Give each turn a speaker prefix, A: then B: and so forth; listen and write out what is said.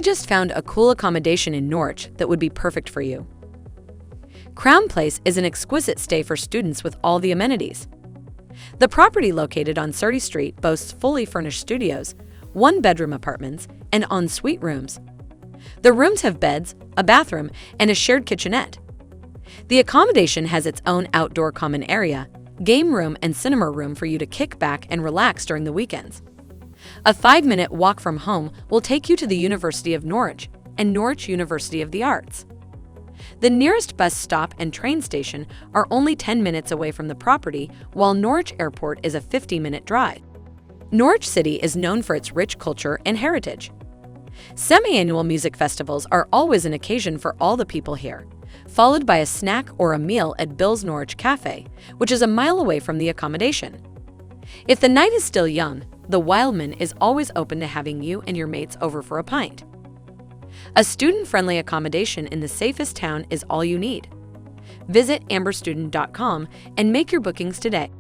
A: just found a cool accommodation in Norwich that would be perfect for you. Crown Place is an exquisite stay for students with all the amenities. The property located on Surrey Street boasts fully furnished studios, one-bedroom apartments, and en-suite rooms. The rooms have beds, a bathroom, and a shared kitchenette. The accommodation has its own outdoor common area, game room, and cinema room for you to kick back and relax during the weekends. A 5-minute walk from home will take you to the University of Norwich and Norwich University of the Arts. The nearest bus stop and train station are only 10 minutes away from the property, while Norwich Airport is a 50-minute drive. Norwich City is known for its rich culture and heritage. Semi-annual music festivals are always an occasion for all the people here, followed by a snack or a meal at Bill's Norwich Cafe, which is a mile away from the accommodation. If the night is still young, the Wildman is always open to having you and your mates over for a pint. A student-friendly accommodation in the safest town is all you need. Visit amberstudent.com and make your bookings today.